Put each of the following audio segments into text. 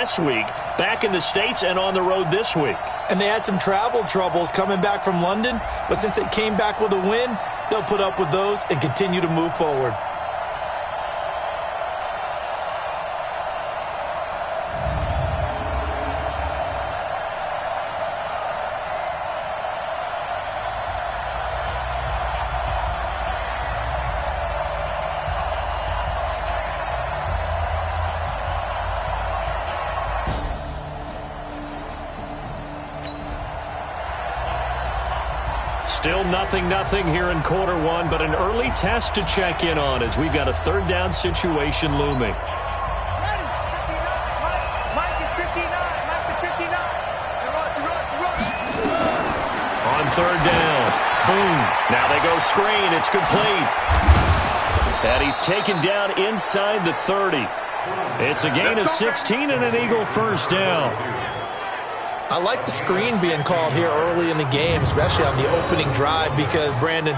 last week, back in the States and on the road this week. And they had some travel troubles coming back from London, but since they came back with a win, they'll put up with those and continue to move forward. Still 0-0 here in quarter one, but an early test to check in on as we've got a third down situation looming. On third down, boom. Now they go screen. It's complete. And he's taken down inside the 30. It's a gain of 16 and an Eagle first down. I like the screen being called here early in the game, especially on the opening drive, because, Brandon,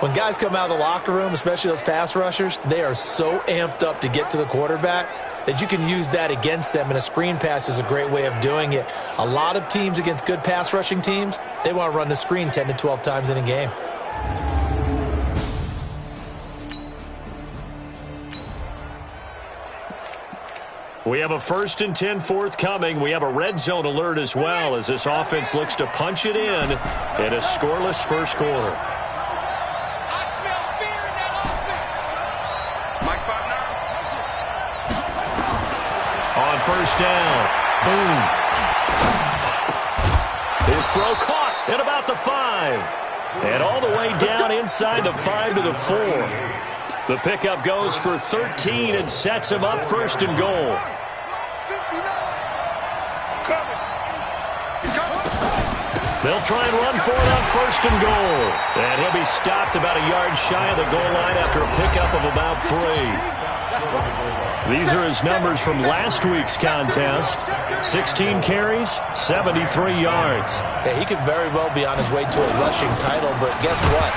when guys come out of the locker room, especially those pass rushers, they are so amped up to get to the quarterback that you can use that against them, and a screen pass is a great way of doing it. A lot of teams against good pass rushing teams, they want to run the screen 10 to 12 times in a game. We have a 1st and 10 forthcoming. We have a red zone alert as well as this offense looks to punch it in a scoreless first quarter. On first down, boom. His throw caught at about the 5. And all the way down inside the 5 to the 4. The pickup goes for 13 and sets him up 1st and goal. They'll try and run for it on 1st and goal. And he'll be stopped about a yard shy of the goal line after a pickup of about 3. These are his numbers from last week's contest. 16 carries, 73 yards. Yeah, he could very well be on his way to a rushing title, but guess what?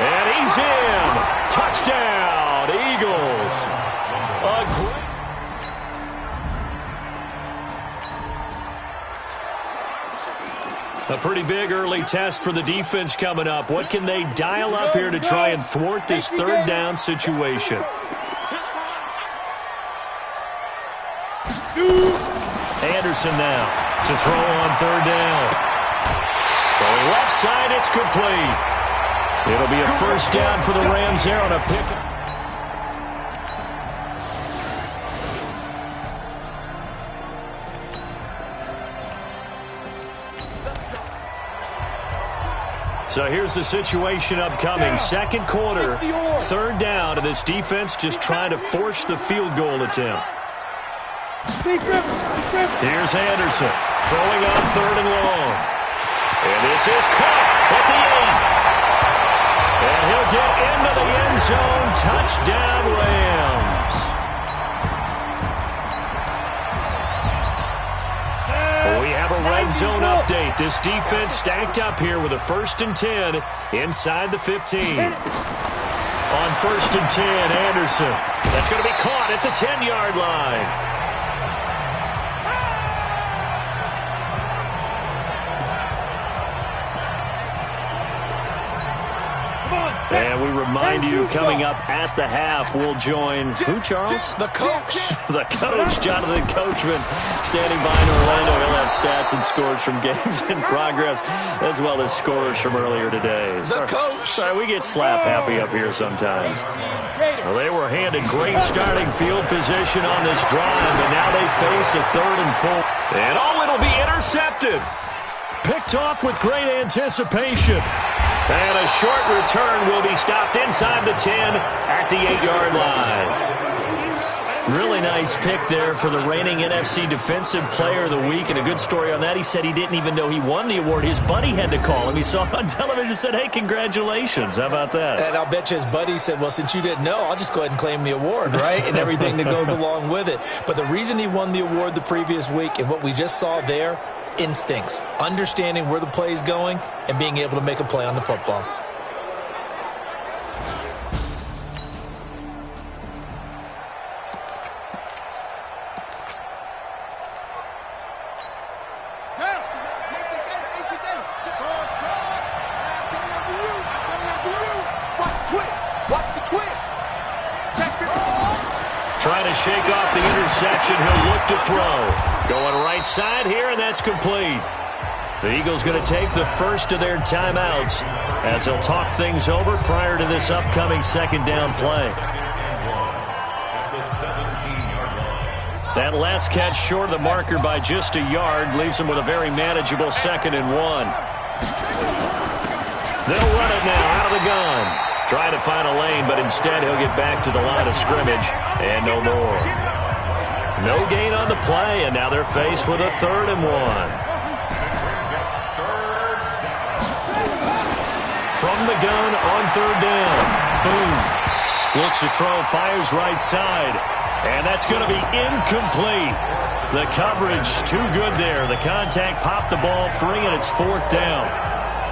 And he's in. Touchdown, Eagles. A pretty big early test for the defense coming up. What can they dial up here to try and thwart this third down situation? Anderson now to throw on third down. Throwing left side, it's complete. It'll be a first down for the Rams there on a pick. So here's the situation upcoming. Second quarter, third down, and this defense just trying to force the field goal attempt. Here's Anderson throwing on 3rd and long. And this is caught at the 8. And he'll get into the end zone. Touchdown, Rams. We have a red zone update. This defense stacked up here with a 1st and 10 inside the 15. On 1st and 10, Anderson. That's going to be caught at the 10-yard line. And we remind you, coming up at the half, we'll join who, Charles? The coach. The coach, Jonathan Coachman, standing by in Orlando. He'll have stats and scores from games in progress, as well as scores from earlier today. The coach. Sorry, we get slap happy up here sometimes. Well, they were handed great starting field position on this drive, but now they face a 3rd and 4. And it'll be intercepted. Picked off with great anticipation. And a short return will be stopped inside the 10 at the 8-yard line. Really nice pick there for the reigning NFC Defensive Player of the Week. And a good story on that. He said he didn't even know he won the award. His buddy had to call him. He saw it on television and said, hey, congratulations. How about that? And I'll bet you his buddy said, well, since you didn't know, I'll just go ahead and claim the award, right? And everything that goes along with it. But the reason he won the award the previous week and what we just saw there, instincts, understanding where the play is going, and being able to make a play on the football. to shake off the interception. He'll look to throw. Going right side here, and that's complete. The Eagles going to take the first of their timeouts as they'll talk things over prior to this upcoming second down play. That last catch short of the marker by just a yard leaves them with a very manageable 2nd and 1. They'll run it now out of the gun. Trying to find a lane, but instead he'll get back to the line of scrimmage and no more. No gain on the play, and now they're faced with a 3rd and 1. From the gun on 3rd down. Boom. Looks to throw, fires right side. And that's going to be incomplete. The coverage too good there. The contact popped the ball free, and it's 4th down.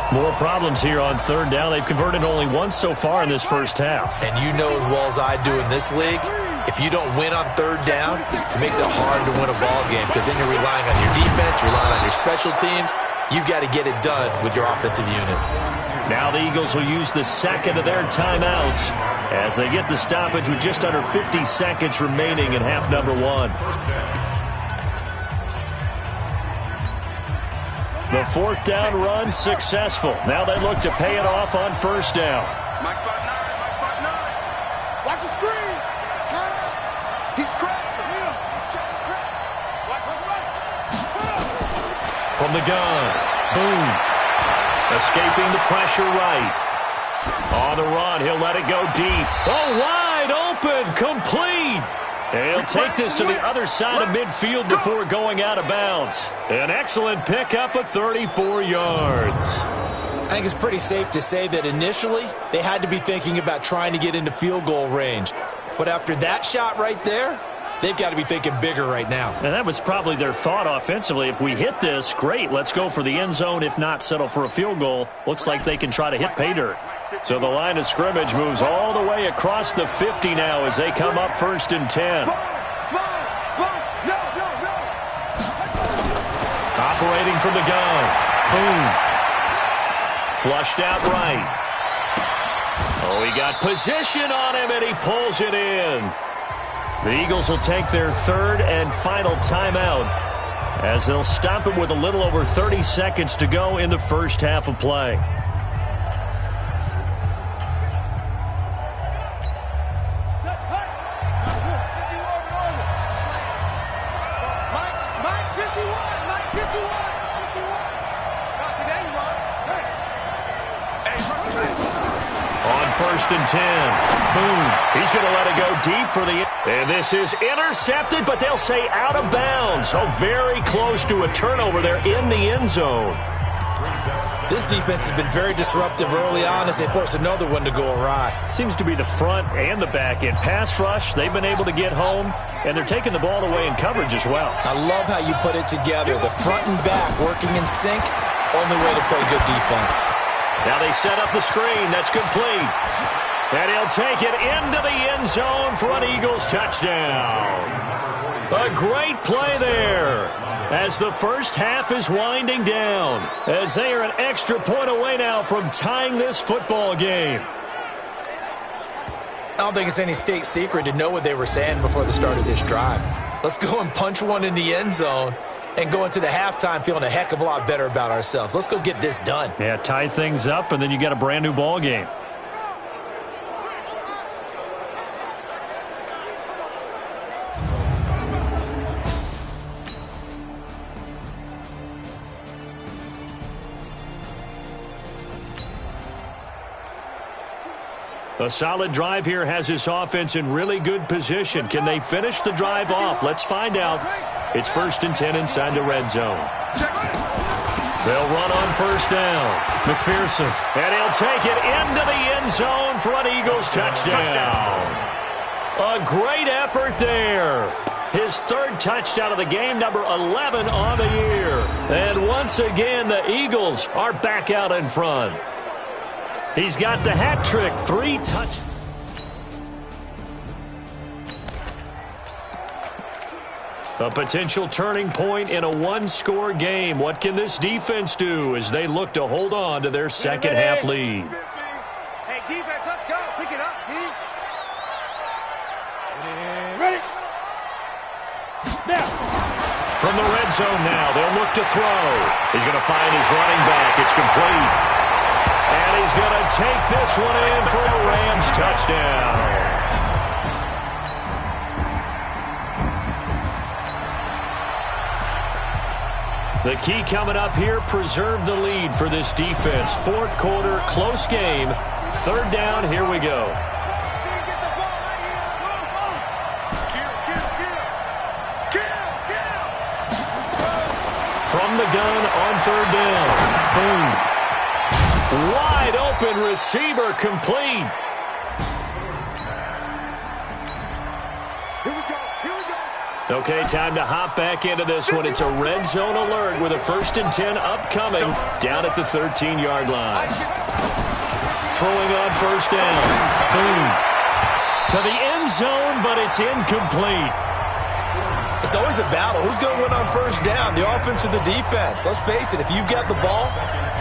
More problems here on 3rd down. They've converted only once so far in this first half. And you know as well as I do in this league, if you don't win on 3rd down, it makes it hard to win a ball game because then you're relying on your defense, relying on your special teams. You've got to get it done with your offensive unit. Now the Eagles will use the 2nd of their timeouts as they get the stoppage with just under 50 seconds remaining in half number 1. The 4th down run successful. Now they look to pay it off on 1st down. Mike spot 9. Watch the screen. Pass. He's crashing. Check the crash. Watch the right. From the gun. Boom. Escaping the pressure right. On the run, he'll let it go deep. Oh, wide open, complete. And he'll take this to the other side of midfield before going out of bounds. An excellent pickup of 34 yards. I think it's pretty safe to say that initially they had to be thinking about trying to get into field goal range. But after that shot right there, they've got to be thinking bigger right now. And that was probably their thought offensively. If we hit this, great, let's go for the end zone. If not, settle for a field goal. Looks like they can try to hit pay dirt. So the line of scrimmage moves all the way across the 50 now as they come up 1st and 10. Operating from the gun. Boom. Flushed out right. Oh, he got position on him, and he pulls it in. The Eagles will take their 3rd and final timeout as they'll stop it with a little over 30 seconds to go in the first half of play. On 1st and 10. Boom. He's going to let it go deep for the... And this is intercepted, but they'll say out of bounds. Oh, very close to a turnover there in the end zone. This defense has been very disruptive early on as they force another one to go awry. Seems to be the front and the back end. Pass rush, they've been able to get home, and they're taking the ball away in coverage as well. I love how you put it together. The front and back working in sync, only way to play good defense. Now they set up the screen. That's complete. And he'll take it into the end zone for an Eagles touchdown. A great play there as the first half is winding down, as they are an extra point away now from tying this football game. I don't think it's any state secret to know what they were saying before the start of this drive. Let's go and punch one in the end zone and go into the halftime feeling a heck of a lot better about ourselves. Let's go get this done. Yeah, tie things up, and then you got a brand new ball game. A solid drive here has this offense in really good position. Can they finish the drive off? Let's find out. It's 1st and 10 inside the red zone. They'll run on 1st down. McPherson. And he'll take it into the end zone for an Eagles touchdown. A great effort there. His 3rd touchdown of the game, number 11 on the year. And once again, the Eagles are back out in front. He's got the hat trick, 3 touchdowns. A potential turning point in a one-score game. What can this defense do as they look to hold on to their second half lead? Hey, defense, let's go. Pick it up, D. Ready? From the red zone now, they'll look to throw. He's going to find his running back. It's complete. And he's going to take this one in for a Rams touchdown. The key coming up here, preserve the lead for this defense. Fourth quarter, close game. Third down, here we go. From the gun on third down. Boom. Wide open receiver complete. Okay, time to hop back into this one. It's a red zone alert with a 1st and 10 upcoming down at the 13-yard line. Throwing on first down. Boom. To the end zone, but it's incomplete. It's always a battle. Who's going to win on first down, the offense or the defense? Let's face it, if you've got the ball,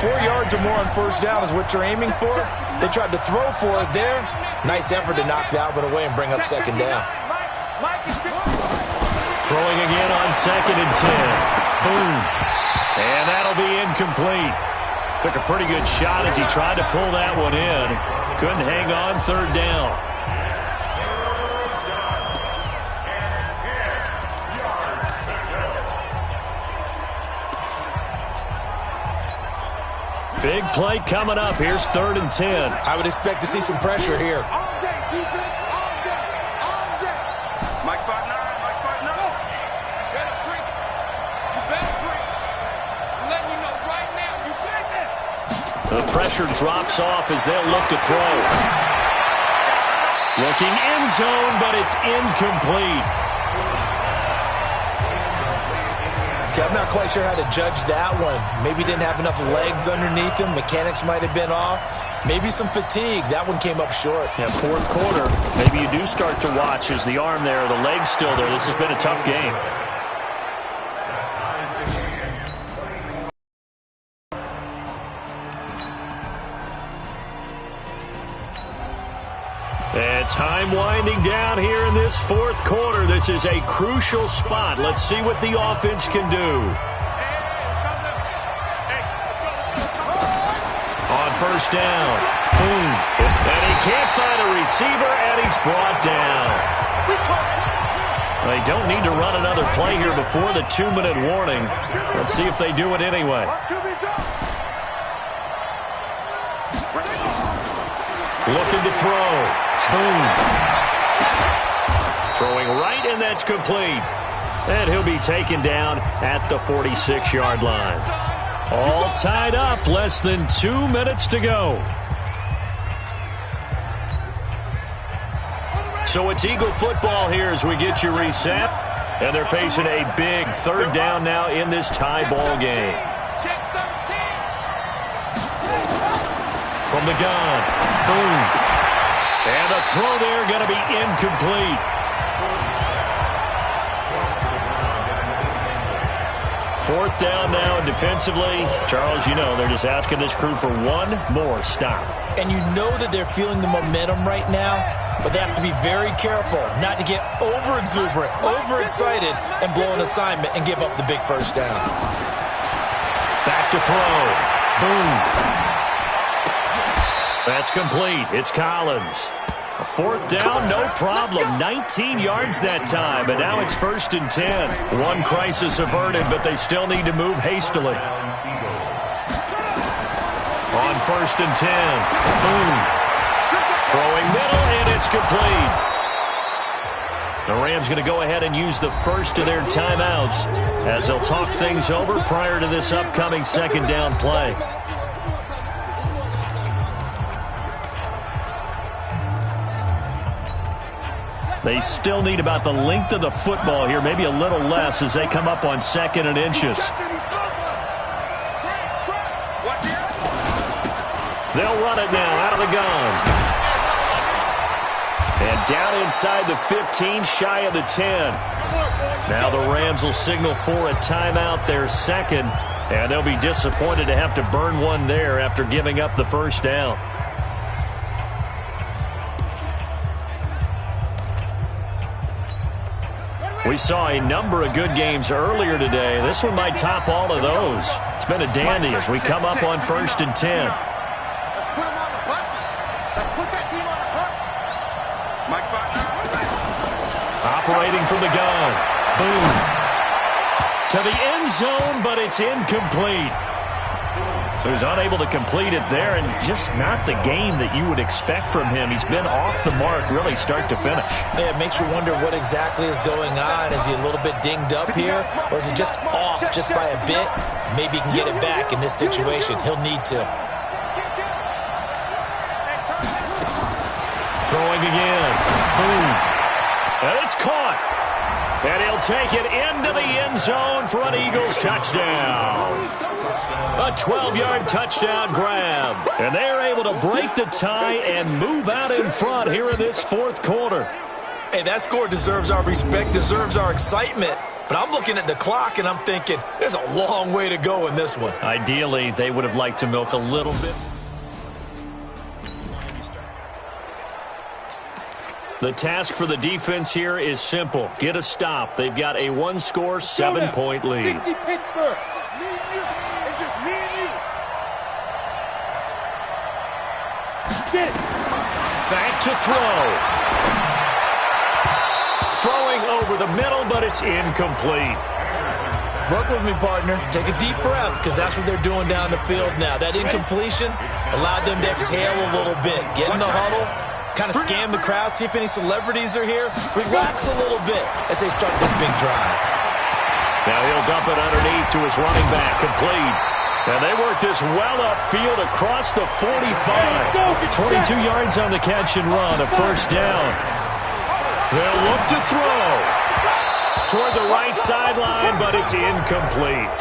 4 yards or more on first down is what you're aiming for. They tried to throw for it there. Nice effort to knock that one away and bring up second down. Throwing again on 2nd and 10. Boom. And that'll be incomplete. Took a pretty good shot as he tried to pull that one in. Couldn't hang on third down. Big play coming up. Here's 3rd and 10. I would expect to see some pressure here. All day, defense, all day, all day. Mike 5-9, Mike 5-9. You better free. You better free. I'm letting you know right now, you play this. The pressure drops off as they'll look to throw. Looking end zone, but it's incomplete. I'm not quite sure how to judge that one. Maybe didn't have enough legs underneath him. Mechanics might have been off. Maybe some fatigue. That one came up short. Yeah, fourth quarter, maybe you do start to watch. Is the arm there, the leg's still there? This has been a tough game. And time winding down here in this fourth quarter. This is a crucial spot. Let's see what the offense can do. On first down. Boom. And he can't find a receiver, and he's brought down. They don't need to run another play here before the 2-minute warning. Let's see if they do it anyway. Looking to throw. Boom. Throwing right, and that's complete. And he'll be taken down at the 46-yard line. All tied up, less than 2 minutes to go. So it's Eagle football here as we get you reset. And they're facing a big third down now in this tie ball game. From the gun. Boom. And a throw there going to be incomplete. Fourth down now, and defensively, Charles, you know, they're just asking this crew for one more stop. And you know that they're feeling the momentum right now, but they have to be very careful not to get over-exuberant, overexcited, and blow an assignment and give up the big first down. Back to throw. Boom. That's complete. It's Collins. A fourth down, no problem. 19 yards that time, but now it's 1st and 10. One crisis averted, but they still need to move hastily. On 1st and 10. Boom. Throwing middle, and it's complete. The Rams going to go ahead and use the first of their timeouts as they'll talk things over prior to this upcoming second down play. They still need about the length of the football here, maybe a little less as they come up on 2nd and inches. They'll run it now out of the gun. And down inside the 15, shy of the 10. Now the Rams will signal for a timeout, their second, and they'll be disappointed to have to burn one there after giving up the first down. We saw a number of good games earlier today. This one might top all of those. It's been a dandy as we come up on 1st and 10. Let's put them on the buses. Let's put that team on the bus. Mike Butler. Operating from the gun. Boom. To the end zone, but it's incomplete. So he's unable to complete it there, and just not the game that you would expect from him. He's been off the mark really start to finish. Yeah, it makes you wonder what exactly is going on. Is he a little bit dinged up here, or is he just off just by a bit? Maybe he can get it back in this situation. He'll need to. Throwing again. Boom. And it's caught. And he'll take it into the end zone for an Eagles touchdown. A 12-yard touchdown grab. And they're able to break the tie and move out in front here in this 4th quarter. Hey, that score deserves our respect, deserves our excitement. But I'm looking at the clock, and I'm thinking, there's a long way to go in this one. Ideally, they would have liked to milk a little bit. The task for the defense here is simple. Get a stop. They've got a 1-score, 7-point lead. 60 Pittsburgh. It's me and you. It's just me and you. Get it. Back to throw. Throwing over the middle, but it's incomplete. Work with me, partner. Take a deep breath, because that's what they're doing down the field now. That incompletion allowed them to exhale a little bit. Get in the huddle. Kind of scan the crowd, see if any celebrities are here. Relax a little bit as they start this big drive. Now he'll dump it underneath to his running back, complete. And they work this well upfield across the 45. 22 yards on the catch and run, a first down. They'll look to throw. Toward the right sideline, but it's incomplete.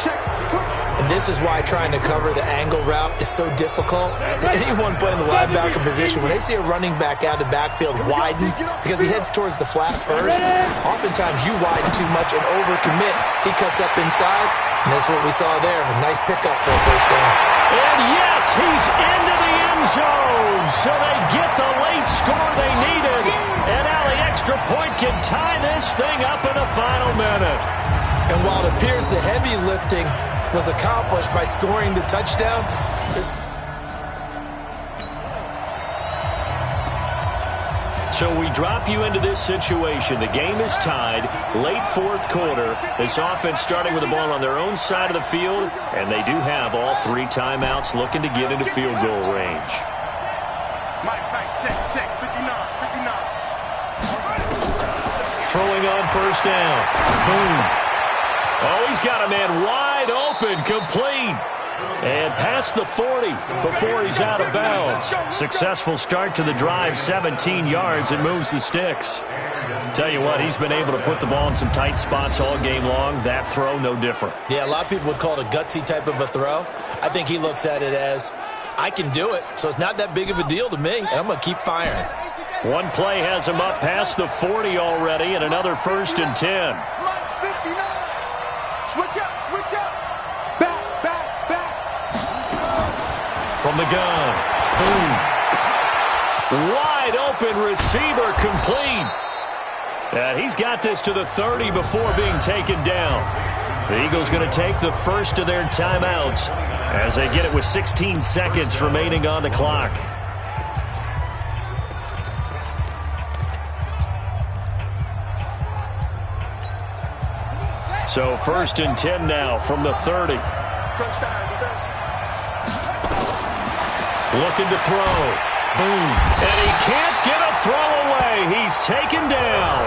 And this is why trying to cover the angle route is so difficult. Anyone playing the linebacker position, when they see a running back out of the backfield widen because he heads towards the flat first, oftentimes you widen too much and overcommit. He cuts up inside, and that's what we saw there. A nice pickup for a first down. And yes, he's into the end zone. So they get the late score they needed. And now the extra point can tie this thing up in the final minute. And while it appears the heavy lifting was accomplished by scoring the touchdown, so we drop you into this situation. The game is tied, late 4th quarter. This offense starting with the ball on their own side of the field, and they do have all 3 timeouts looking to get into field goal range. Mike, check, 59. Throwing on first down. Boom. Oh, he's got a man wide open, complete. And past the 40 before he's out of bounds. Successful start to the drive, 17 yards, and moves the sticks. Tell you what, he's been able to put the ball in some tight spots all game long. That throw, no different. Yeah, a lot of people would call it a gutsy type of a throw. I think he looks at it as, I can do it, so it's not that big of a deal to me, and I'm going to keep firing. One play has him up past the 40 already, and another 1st and 10. Switch up. Back. From the gun. Boom. Wide open receiver, complete. And he's got this to the 30 before being taken down. The Eagles going to take the first of their timeouts as they get it with 16 seconds remaining on the clock. So 1st and 10 now from the 30. Looking to throw. Boom. And he can't get a throw away. He's taken down.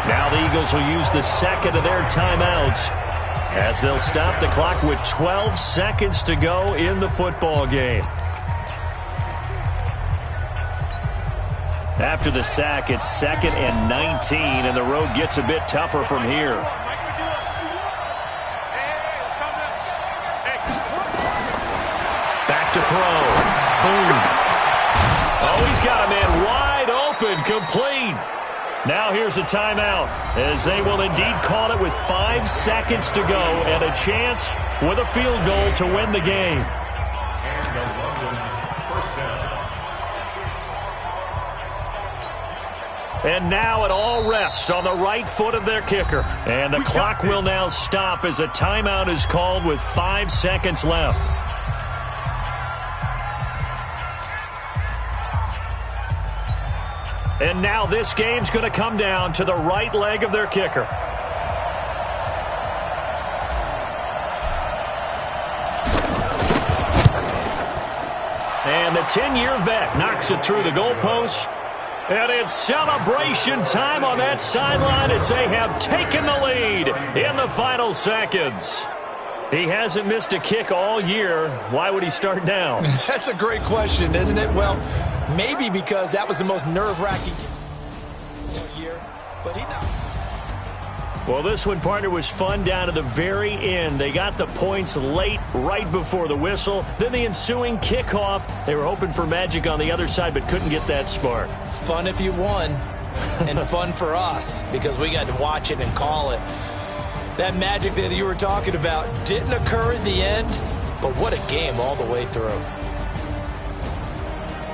Now the Eagles will use the second of their timeouts as they'll stop the clock with 12 seconds to go in the football game. After the sack, it's 2nd and 19, and the road gets a bit tougher from here. Back to throw. Boom. Oh, he's got a man wide open, complete. Now here's a timeout as they will indeed call it with 5 seconds to go and a chance with a field goal to win the game. And now it all rests on the right foot of their kicker. And the clock will now stop as a timeout is called with 5 seconds left. And now this game's going to come down to the right leg of their kicker. And the 10-year vet knocks it through the goalpost. And it's celebration time on that sideline as they have taken the lead in the final seconds. He hasn't missed a kick all year. Why would he start now? That's a great question, isn't it? Well, maybe because that was the most nerve-wracking all year. But well, this one, partner, was fun down to the very end. They got the points late, right before the whistle. Then the ensuing kickoff. They were hoping for magic on the other side, but couldn't get that spark. Fun if you won, and fun for us because we got to watch it and call it. That magic that you were talking about didn't occur in the end, but what a game all the way through.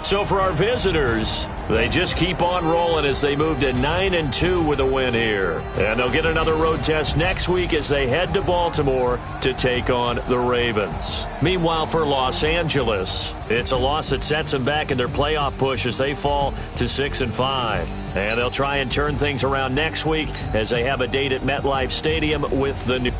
So for our visitors, they just keep on rolling as they move to 9-2 with a win here. And they'll get another road test next week as they head to Baltimore to take on the Ravens. Meanwhile, for Los Angeles, it's a loss that sets them back in their playoff push as they fall to 6-5. And they'll try and turn things around next week as they have a date at MetLife Stadium with the new